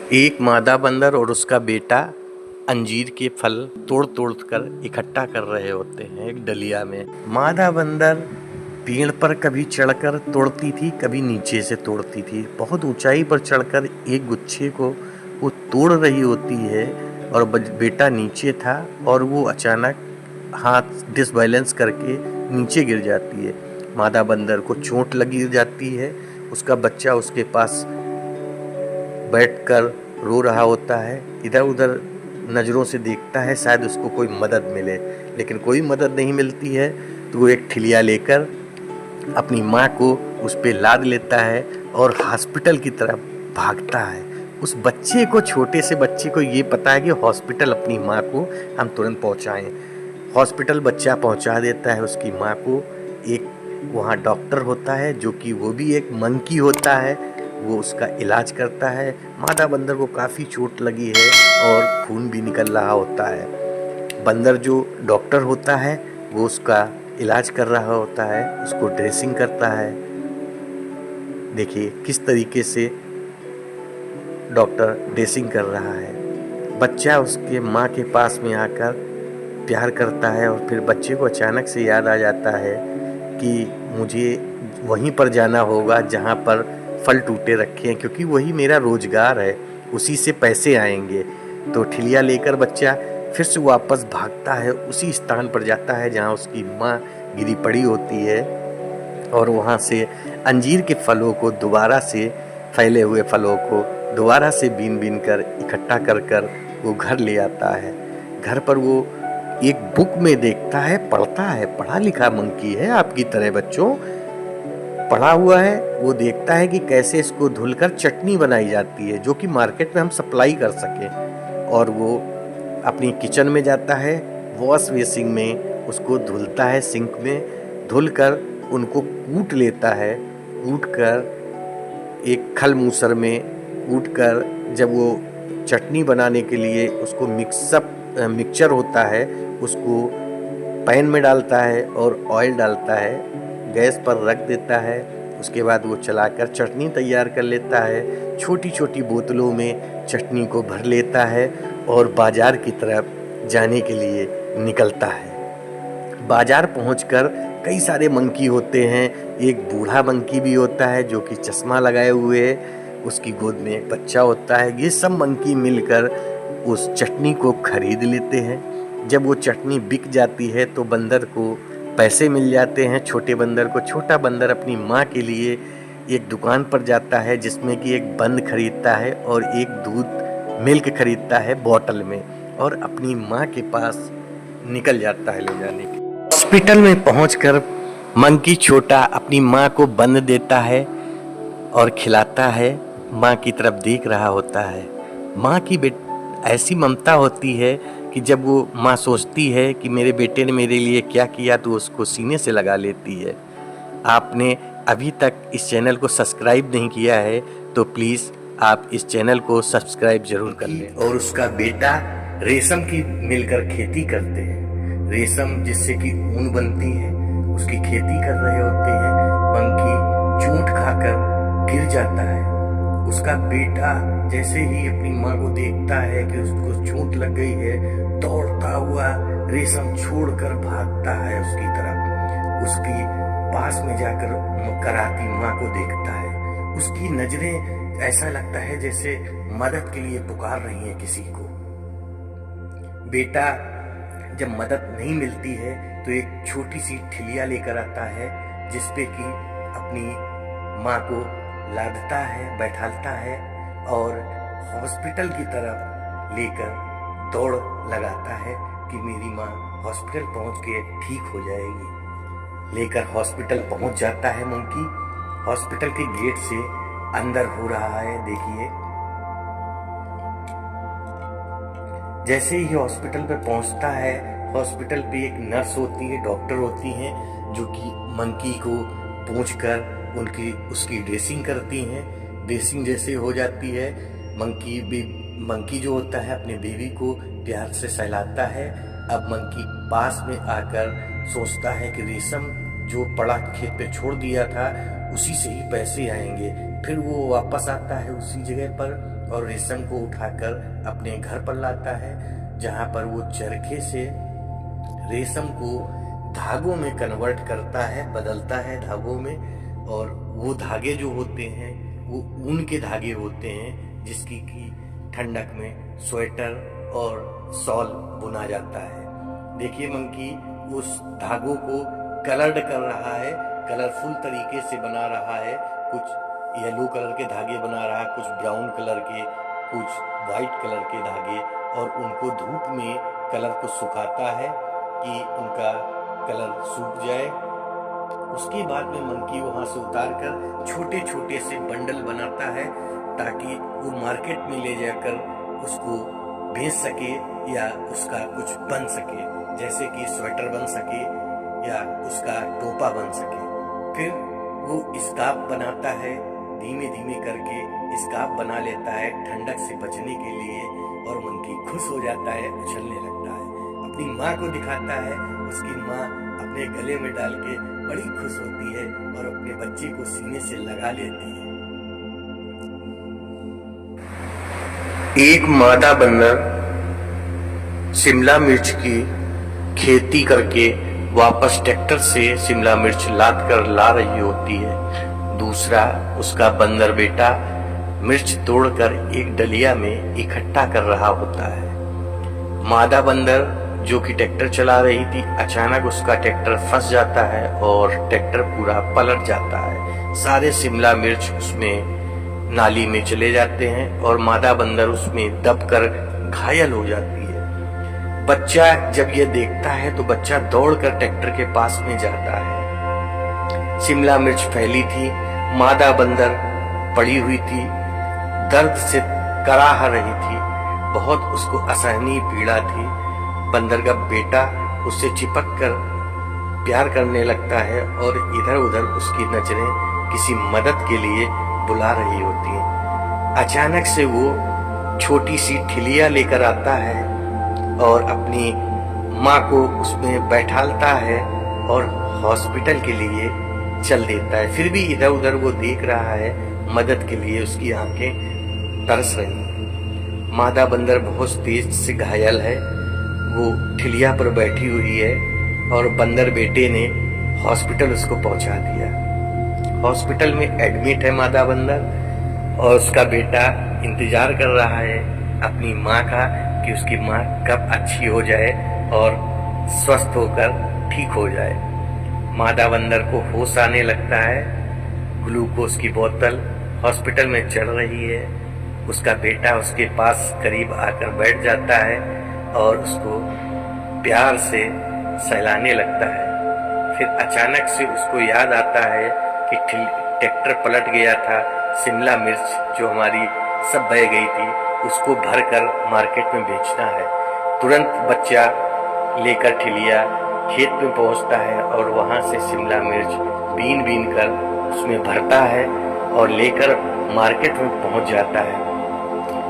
एक मादा बंदर और उसका बेटा अंजीर के फल तोड़ तोड़ कर इकट्ठा कर रहे होते हैं एक डलिया में। मादा बंदर पेड़ पर कभी चढ़कर तोड़ती थी, कभी नीचे से तोड़ती थी। बहुत ऊंचाई पर चढ़कर एक गुच्छे को वो तोड़ रही होती है और बेटा नीचे था और वो अचानक हाथ डिसबैलेंस करके नीचे गिर जाती है। मादा बंदर को चोट लगी जाती है। उसका बच्चा उसके पास बैठकर रो रहा होता है, इधर उधर नज़रों से देखता है शायद उसको कोई मदद मिले, लेकिन कोई मदद नहीं मिलती है। तो वो एक ठिलिया लेकर अपनी माँ को उस पर लाद लेता है और हॉस्पिटल की तरफ भागता है। उस बच्चे को, छोटे से बच्चे को ये पता है कि हॉस्पिटल अपनी माँ को हम तुरंत पहुँचाएँ। हॉस्पिटल बच्चा पहुँचा देता है उसकी माँ को। एक वहाँ डॉक्टर होता है जो कि वो भी एक मंकी होता है, वो उसका इलाज करता है। मादा बंदर को काफ़ी चोट लगी है और खून भी निकल रहा होता है। बंदर जो डॉक्टर होता है वो उसका इलाज कर रहा होता है, उसको ड्रेसिंग करता है। देखिए किस तरीके से डॉक्टर ड्रेसिंग कर रहा है। बच्चा उसके माँ के पास में आकर प्यार करता है और फिर बच्चे को अचानक से याद आ जाता है कि मुझे वहीं पर जाना होगा जहाँ पर फल टूटे रखे हैं, क्योंकि वही मेरा रोजगार है, उसी से पैसे आएंगे। तो ठिलिया लेकर बच्चा फिर से वापस भागता है, उसी स्थान पर जाता है जहाँ उसकी माँ गिरी पड़ी होती है और वहाँ से अंजीर के फलों को दोबारा से, फैले हुए फलों को दोबारा से बीन बीन कर इकट्ठा कर कर वो घर ले आता है। घर पर वो एक बुक में देखता है, पढ़ता है। पढ़ा लिखा मंकी है आपकी तरह बच्चों, पढ़ा हुआ है। वो देखता है कि कैसे इसको धुलकर चटनी बनाई जाती है जो कि मार्केट में हम सप्लाई कर सकें। और वो अपनी किचन में जाता है, वॉश बेसिन में उसको धुलता है, सिंक में धुलकर उनको कूट लेता है। कूट कर एक खल मूसर में कूट कर जब वो चटनी बनाने के लिए उसको मिक्सचर होता है उसको पैन में डालता है और ऑयल डालता है, गैस पर रख देता है। उसके बाद वो चलाकर चटनी तैयार कर लेता है। छोटी छोटी बोतलों में चटनी को भर लेता है और बाज़ार की तरफ जाने के लिए निकलता है। बाज़ार पहुंचकर कई सारे मंकी होते हैं। एक बूढ़ा मंकी भी होता है जो कि चश्मा लगाए हुए है, उसकी गोद में एक बच्चा होता है। ये सब मंकी मिलकर उस चटनी को खरीद लेते हैं। जब वो चटनी बिक जाती है तो बंदर को पैसे मिल जाते हैं, छोटे बंदर को। छोटा बंदर अपनी माँ के लिए एक दुकान पर जाता है जिसमें कि एक बंद खरीदता है और एक दूध मिल्क खरीदता है बॉटल में और अपनी माँ के पास निकल जाता है ले जाने के। हॉस्पिटल में पहुंचकर मंकी छोटा अपनी माँ को बंद देता है और खिलाता है। माँ की तरफ देख रहा होता है। माँ की ऐसी ममता होती है कि जब वो माँ सोचती है कि मेरे बेटे ने मेरे लिए क्या किया तो उसको सीने से लगा लेती है। आपने अभी तक इस चैनल को सब्सक्राइब नहीं किया है तो प्लीज़ आप इस चैनल को सब्सक्राइब जरूर कर लें। और उसका बेटा रेशम की मिलकर खेती करते हैं। रेशम जिससे कि ऊन बनती है उसकी खेती कर रहे होते हैं। मंकी चोट खाकर गिर जाता है। उसका बेटा जैसे ही अपनी माँ को देखता है कि उसको चोट लग गई है, दौड़ता हुआ रेशम छोड़कर भागता है उसकी तरफ। उसकी पास में जाकर कराती माँ को देखता है। उसकी नजरें ऐसा लगता है जैसे मदद के लिए पुकार रही हैं किसी को। बेटा जब मदद नहीं मिलती है तो एक छोटी सी ठिलिया लेकर आता है जिसपे कि अपनी माँ को लादता है, बैठालता है और हॉस्पिटल की तरफ लेकर दौड़ लगाता है कि मेरी माँ हॉस्पिटल पहुंच के ठीक हो जाएगी। लेकर हॉस्पिटल पहुंच जाता है मंकी। हॉस्पिटल के गेट से अंदर हो रहा है। देखिए जैसे ही हॉस्पिटल पे पहुंचता है, हॉस्पिटल पे एक नर्स होती है, डॉक्टर होती हैं जो कि मंकी को पूछकर उसकी ड्रेसिंग करती हैं। ड्रेसिंग जैसे हो जाती है, मंकी जो होता है अपने बेबी को प्यार से सहलाता है। अब मंकी पास में आकर सोचता है कि रेशम जो पड़ा खेत पे छोड़ दिया था उसी से ही पैसे आएंगे। फिर वो वापस आता है उसी जगह पर और रेशम को उठाकर अपने घर पर लाता है, जहाँ पर वो चरखे से रेशम को धागों में कन्वर्ट करता है, बदलता है धागों में। और वो धागे जो होते हैं वो ऊन के धागे होते हैं, जिसकी की ठंडक में स्वेटर और शॉल बुना जाता है। देखिए मंकी उस धागों को कलर्ड कर रहा है, कलरफुल तरीके से बना रहा है। कुछ येलो कलर के धागे बना रहा है, कुछ ब्राउन कलर के, कुछ वाइट कलर के धागे, और उनको धूप में कलर को सुखाता है कि उनका कलर सूख जाए। उसके बाद में मंकी वहाँ से उतार कर छोटे छोटे से बंडल बनाता है, ताकि वो मार्केट में ले जाकर उसको बेच सके या उसका कुछ बन सके, जैसे कि स्वेटर बन सके या उसका टोपा बन सके। फिर वो स्कार्फ बनाता है, धीमे धीमे करके स्कार्फ बना लेता है ठंडक से बचने के लिए, और मंकी खुश हो जाता है, उछलने लगता है, अपनी माँ को दिखाता है। उसकी माँ अपने गले में डाल के बड़ी खुश होती है और अपने बच्चे को सीने से लगा लेती है। एक मादा बंदर शिमला मिर्च की खेती करके वापस ट्रैक्टर से शिमला मिर्च लाद कर ला रही होती है। दूसरा उसका बंदर बेटा मिर्च तोड़कर एक डलिया में इकट्ठा कर रहा होता है। मादा बंदर जो कि ट्रैक्टर चला रही थी, अचानक उसका ट्रैक्टर फंस जाता है और ट्रैक्टर पूरा पलट जाता है। सारे शिमला मिर्च उसमें नाली में चले जाते हैं और मादा बंदर उसमें दबकर घायल हो जाती है। बच्चा जब ये देखता है तो बच्चा दौड़कर ट्रैक्टर के पास में जाता है। शिमला मिर्च फैली थी, मादा बंदर पड़ी हुई थी, दर्द से कराह रही थी, बहुत उसको असहनीय पीड़ा थी। बंदर का बेटा उससे चिपक कर प्यार करने लगता है और इधर उधर उसकी नजरें किसी मदद के लिए बुला रही होती हैं। अचानक से वो छोटी सी ठिलिया लेकर आता है और अपनी माँ को उसमें बैठालता है और हॉस्पिटल के लिए चल देता है। फिर भी इधर उधर वो देख रहा है, मदद के लिए उसकी आंखें तरस रही हैं। मादा बंदर बहुत तेज से घायल है, वो ठिलिया पर बैठी हुई है और बंदर बेटे ने हॉस्पिटल उसको पहुंचा दिया। हॉस्पिटल में एडमिट है मादा बंदर और उसका बेटा इंतजार कर रहा है अपनी माँ का कि उसकी माँ कब अच्छी हो जाए और स्वस्थ होकर ठीक हो जाए। मादा बंदर को होश आने लगता है, ग्लूकोज की बोतल हॉस्पिटल में चढ़ रही है। उसका बेटा उसके पास करीब आकर बैठ जाता है और उसको प्यार से सहलाने लगता है। फिर अचानक से उसको याद आता है कि ट्रैक्टर पलट गया था, शिमला मिर्च जो हमारी सब बह गई थी उसको भरकर मार्केट में बेचना है। तुरंत बच्चा लेकर ठिलिया खेत में पहुंचता है और वहां से शिमला मिर्च बीन बीन कर उसमें भरता है और लेकर मार्केट में पहुंच जाता है।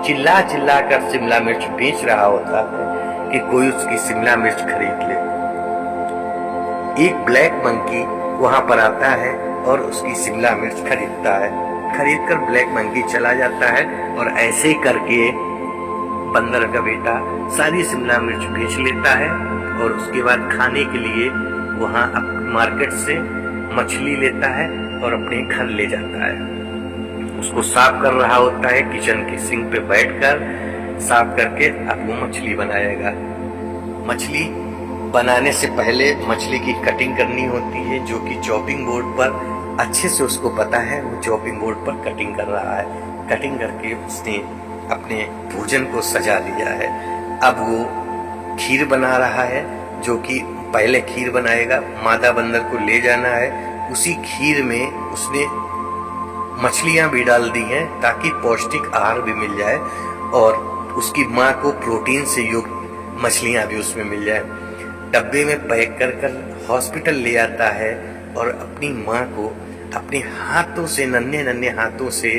चिल्ला चिल्ला कर शिमला मिर्च बेच रहा होता है कि कोई उसकी शिमला मिर्च खरीद ले। एक ब्लैक मंकी वहां पर आता है और उसकी शिमला मिर्च खरीदता है। खरीदकर ब्लैक मंकी चला जाता है और ऐसे करके बंदर का बेटा सारी शिमला मिर्च बेच लेता है और उसके बाद खाने के लिए वहां मार्केट से मछली लेता है और अपने घर ले जाता है। उसको साफ कर रहा होता है, किचन की सिंक पे बैठकर साफ करके अब वो मछली बनाएगा। मछली बनाने से पहले मछली की कटिंग करनी होती है, जो कि चॉपिंग बोर्ड पर अच्छे से उसको पता है। वो चॉपिंग बोर्ड पर कटिंग कर रहा है। कटिंग करके उसने अपने भोजन को सजा लिया है। अब वो खीर बना रहा है, जो कि पहले खीर बनाएगा, मादा बंदर को ले जाना है। उसी खीर में उसने मछलियां भी डाल दी हैं ताकि पौष्टिक आहार भी मिल जाए और उसकी माँ को प्रोटीन से युक्त मछलियां भी उसमें मिल जाए। डब्बे में पैक कर कर हॉस्पिटल ले आता है और अपनी माँ को अपने हाथों से, नन्हे नन्हे हाथों से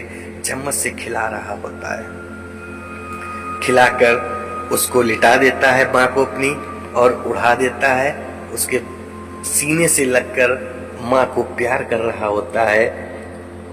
चम्मच से खिला रहा होता है। खिलाकर उसको लिटा देता है माँ को अपनी और उड़ा देता है। उसके सीने से लगकर माँ को प्यार कर रहा होता है।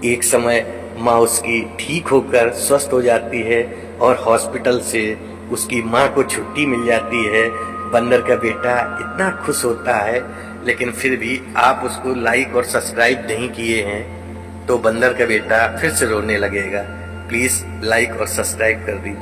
एक समय माँ उसकी ठीक होकर स्वस्थ हो जाती है और हॉस्पिटल से उसकी माँ को छुट्टी मिल जाती है। बंदर का बेटा इतना खुश होता है, लेकिन फिर भी आप उसको लाइक और सब्सक्राइब नहीं किए हैं तो बंदर का बेटा फिर से रोने लगेगा। प्लीज लाइक और सब्सक्राइब कर दीजिए।